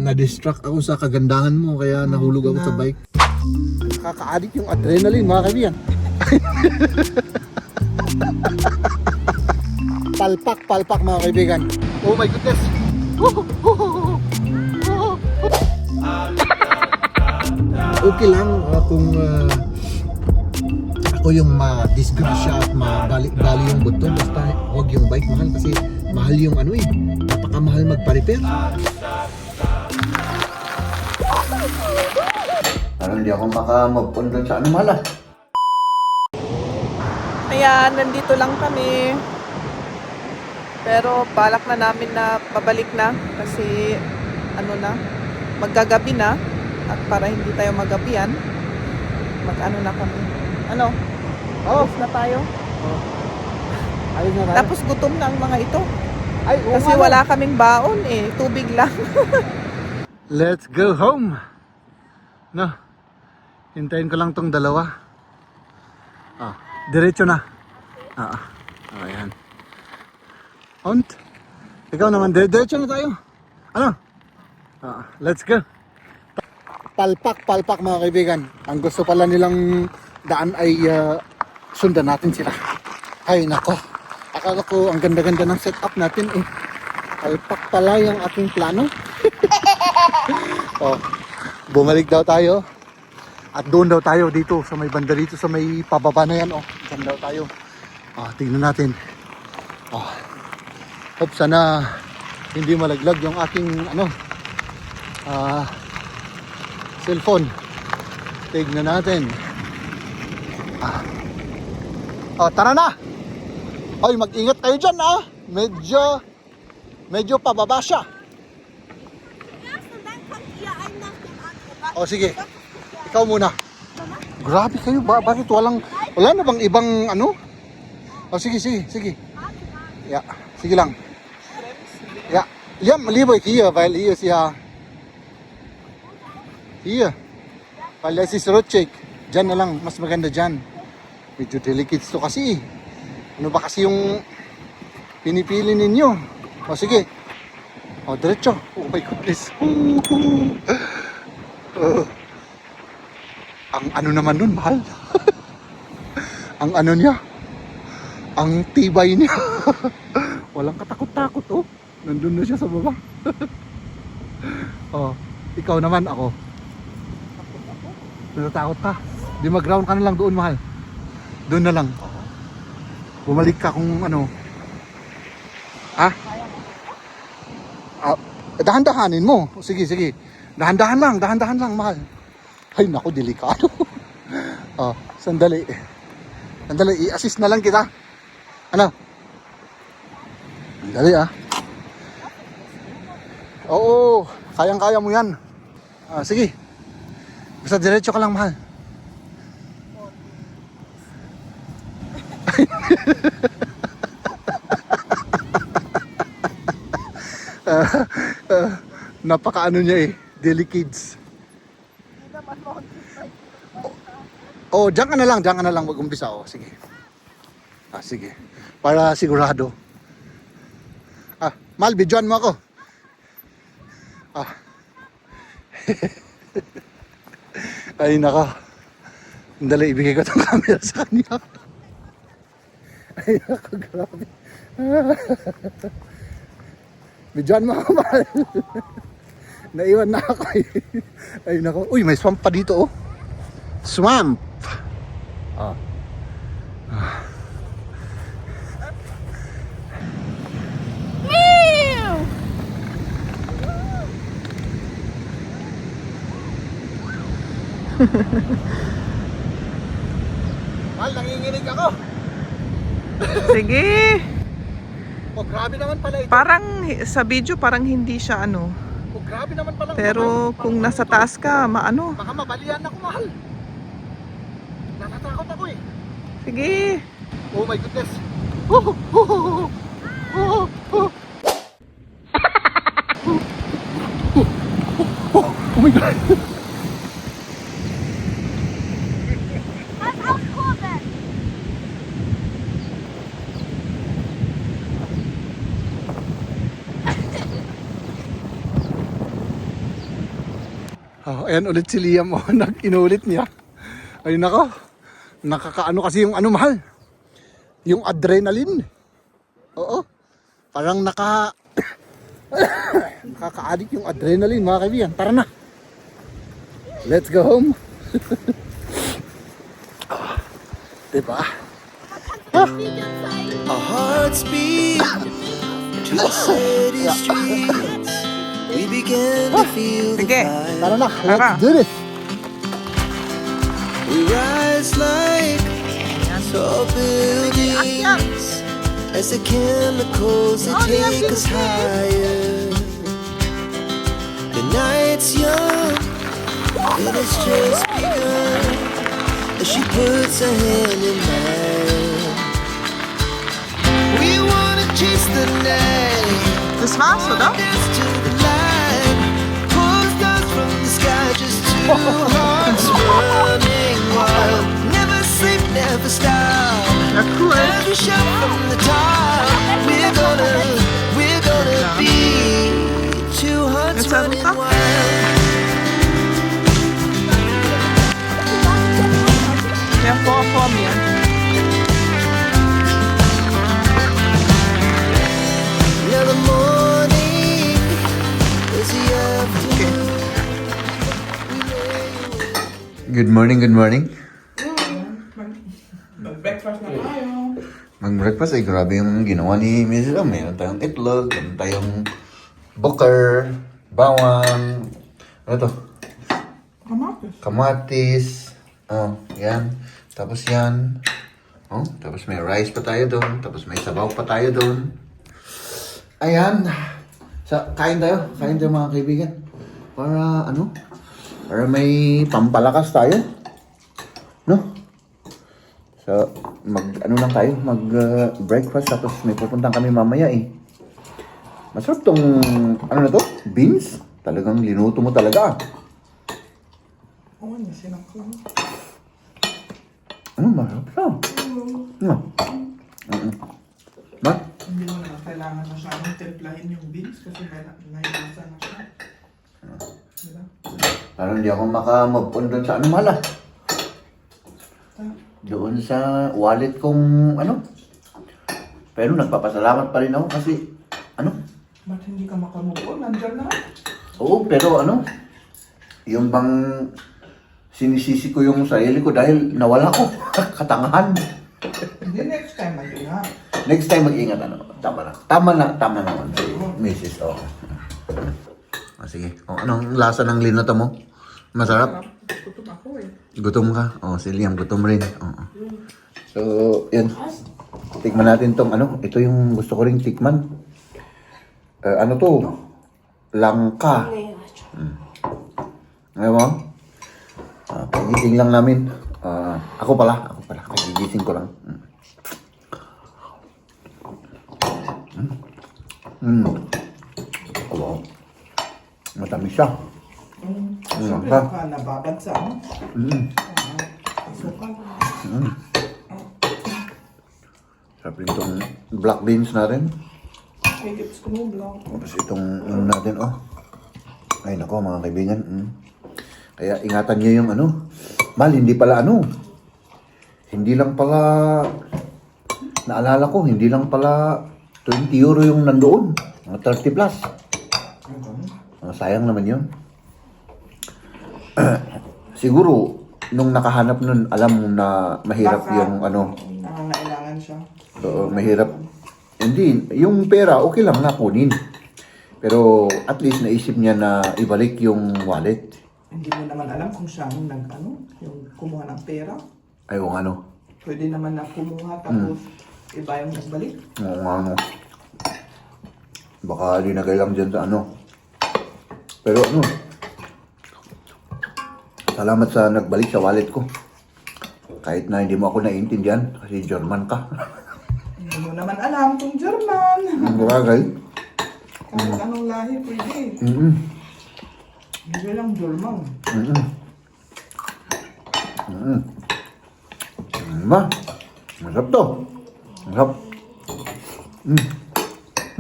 Na-distract ako sa kagandahan mo kaya nahulog ako sa bike. Nakaka-addict yung adrenaline mga kaibigan. Palpak mga kaibigan. Oh my goodness. Okay lang kung ako yung ma-disgrasya at mabali yung buto, basta huwag yung bike mahal kasi mahal yung ano eh, napakamahal magpa-repair. Parang hindi ako maka-move on doon sa ano mahal ah. Ayan, nandito lang kami. Pero balak na namin na pabalik na kasi ano na, maggagabi na at para hindi tayo magabihan, mag-ano na kami. Ano? Off na tayo. Ayos na tayo. Tapos gutom na ang mga ito. Ay, Kasi wala kaming baon eh, tubig lang. Let's go home. No. Hintayin ko lang tong dalawa. Diretso na. Ayan. Hunt. Ikaw naman, diretso na tayo. Ano? Let's go. Palpak mga kaibigan. Ang gusto pala nilang daan ay sundan natin sila. Ay nako. Akala ko ang ganda-ganda ng setup natin eh. Palpak pala yung ating plano. Bumalik daw tayo. At doon daw tayo dito sa may banda dito sa may pababa na yan. Diyan daw tayo. Tingnan natin. Hope sana hindi malaglag yung aking cellphone. Tignan natin. Tara na. Ay, mag-ingat kayo dyan Medyo pababa siya. Sige. Ikaw muna. Grabe kayo ba? Bakit wala na bang ibang ano? Sige. Ja, sige lang. Ja, lieber hier, weil hier ist ja hier. Weil es ist rutschig. Diyan na lang, mas maganda dyan. Medyo delicate to kasi. Ano ba kasi yung pinipili ninyo? Sige. Diretso. Oh my goodness. Ang ano naman nun, mahal. Ang ano niya. Ang tibay niya. Walang katakot-takot, Nandun na siya sa baba. Ikaw naman, ako. Natatakot ka. Di mag-ground ka na lang doon, mahal. Doon na lang. Bumalik ka kung ano. Dahan-dahanin mo. Sige. Dahan-dahan lang, mahal. Ay, naku, delikado. Sandali, i-assist na lang kita. Ano? Sandali, Oo, kayang-kaya mo yan. Sige. Basta diretso ka lang, mahal. Napaka-ano niya delicates. Diyan ka na lang mag-umpisa. Sige. Sige. Para sigurado. Mal, bidyoan mo ako. Ay, naka. Dali, ibigay ko itong camera sa kanya. Ay, naka, grabe. Bidyoan mo ako, Mal. Naiwan na ako Ay, naka. Uy, may swamp pa dito, Swamp. Mal, nanginginig ako. Sige. Grabe naman pala ito. Parang sa video parang hindi siya ano. Grabe naman pala. Pero kung nasa taas ka, maano. Baka mabalian ako, mahal. Natatakot ako Sige. Oh my goodness. Oh my God. Oh, ayan ulit si Liam. Oh, inulit niya. Ay nako. Nakakaano kasi yung ano mahal. Yung adrenaline. Oo. Parang nakaka-addict yung adrenaline mga kaibigan. Tara na. Let's go home. Diba? Our hearts beat to the city streets. We began to feel the Sige. fire. Tara na. Tara. Let's do this. We rise like tall buildings as the chemicals they take us higher. The night's young and it's just begun as she puts her hand in mine. We wanna chase the night. Das war's, oder? Dance to the light. Pull stars from the sky, just two hearts running wild. Never sleep, never stop. Ja, cool. Every shot from the top. We're gonna be two hearts Jetzt halt running runter. wild. Ja, vor mir. Now the morning is the afternoon. Good morning, good morning. Mag-breakfast na tayo. Mag-breakfast ay grabe yung ginawa ni Mrs. Lam. Meron tayong itlog, meron tayong butter, bawang, ano to? Kamatis. Kamatis. Oh, yan. Tapos yan. Oh, tapos may rice pa tayo doon. Tapos may sabaw pa tayo doon. Ayan. Kain tayo. Kain tayo mga kaibigan. Para ano? Para may pampalakas tayo. No? So, breakfast tapos may pupuntahan kami mamaya eh. Masarap tong, ano na to? Beans? Talagang linuto mo talaga. Oo, nasinang ko. Masarap siya. No? Ma? Hindi mo na kailangan masyadong templahin yung beans kasi nahilasa na siya. Diba? Parang hindi ako makamove on doon sa ano mala. Doon sa wallet kong ano. Pero nagpapasalamat pa rin ako kasi ano. Ba't hindi ka makamubo? Nandyan na. Oo, pero ano. Yung bang sinisisi ko yung sarili ko dahil nawala ko. Katangahan. Hindi, next time mag-ingat. Next time mag-ingat ano. Tama naman si Mrs. Oh. Sige. Oh, anong lasa ng linoto mo? Masarap? Gutom ako eh. Gutom ka? Oh, si Liam gutom rin. Oo. So, yan. Tikman natin tong ano. Ito yung gusto ko ring tikman. Ano to? Langka. Ngayon mo? Pagigising lang namin. Ako pala. Pagigising ko lang. Wow. Matamis siya. Siyempre, Ha? baka nababad sa ano. Asukal. Sarap rin itong black beans natin. Higits ko mo blanc. Tapos itong ano natin, oh. Ay nako mga kaibigan. Kaya ingatan niyo yung ano. Mal, hindi pala ano. Hindi lang pala, naalala ko, hindi lang pala 20 euro yung nandoon. Mga 30 plus. Sayang naman yun. Siguro, nung nakahanap nun, alam mo na mahirap Baka yung ano. nangangailangan siya. So, mahirap. Hindi, yung pera, okay lang na kunin. Pero at least naisip niya na ibalik yung wallet. Hindi mo naman alam kung siya ang yung kumuha ng pera. Ay, yung ano. Pwede naman na kumuha tapos iba yung nagbalik. Yung ano. Baka dinagay lang dyan sa ano. Pero ano. Salamat sa nagbalik sa wallet ko. Kahit na hindi mo ako naiintindihan kasi German ka. Hindi mo naman alam kung German. Ang bagay. Kahit anong lahi pwede. Hindi lang German. Ba? Masarap to. Masarap.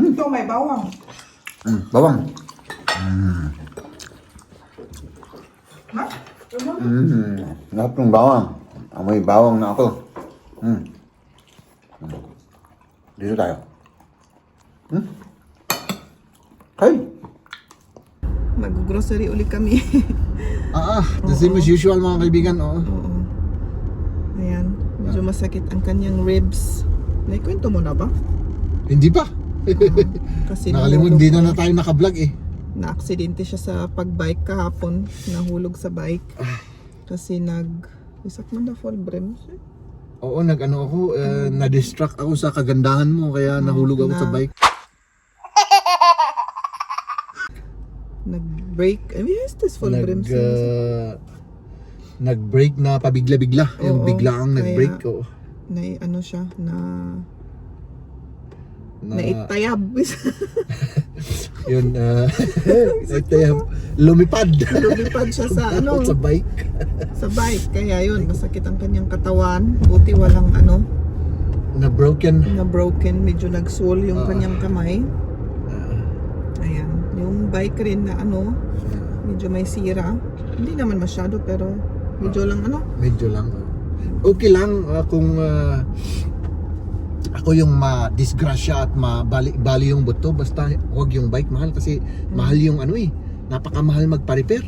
Ito may bawang. Bawang. Lahat ng bawang. Amoy bawang na ako. Dito tayo. Hey! Mag-grocery uli kami. The same as usual mga kaibigan. Oo. Oo. Ayan. Medyo masakit ang kanyang ribs. Naikwento mo na ba? Hindi pa. Kasi Nakalimutan, hindi na tayo naka-vlog eh. na-aksidente siya sa pagbike kahapon. Nahulog sa bike. Kasi isak man na fall brems eh. Oo, nag-ano ako, na-distract ako sa kagandahan mo kaya nahulog ako sa bike. Nag-break. I mean, is this fall brems? Nag-break na pabigla-bigla. Yung Oo, biglaang kaya- nag-break ko. Ano siya, naitayab. Yun, lumipad. Lumipad siya sa sa bike. sa bike. Kaya yun, masakit ang kanyang katawan. Buti walang Na broken. na broken. Medyo nag-swell yung kanyang kamay. Ayan. Yung bike rin na medyo may sira. Hindi naman masyado pero medyo lang Medyo lang. Okay lang kung ako yung ma-disgrasya at bali yung buto, basta huwag yung bike mahal kasi mahal yung napakamahal magpa-repair.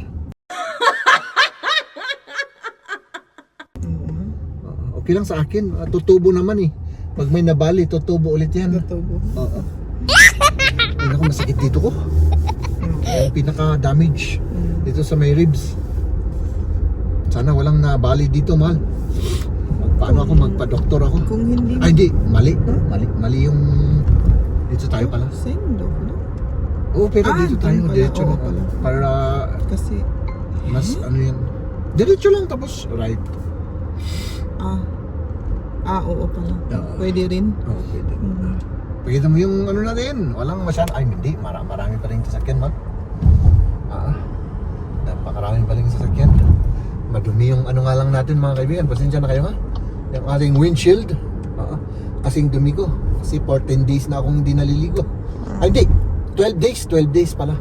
Okay lang sa akin, tutubo naman eh. Pag may nabali, tutubo ulit yan. Natubo. Oo. Ay naku, masakit dito ko. Yung pinaka-damage dito sa may ribs. Sana walang nabali dito, mahal. Paano ako magpa-doktor ako? Kung hindi Ay, hindi. Mali. Mali yung... Dito tayo pala. Sendo. Oo, pero dito tayo. doon pala. Diretso Oo na. pala. Para Kasi mas yan. Diretso lang tapos right. oo pala. Oo. Pwede rin. Oo, pwede. Pakita mo yung natin. Walang masyado. Ay, hindi. Marami pa rin sasakyan, man. Napakarami pa rin sasakyan. Madumi yung nga lang natin, mga kaibigan. Pasensya na kayo, ha? Yung ating windshield. Kasing dumi ko. Kasi 14 days na akong hindi naliligo. Ay, hindi. 12 days pala.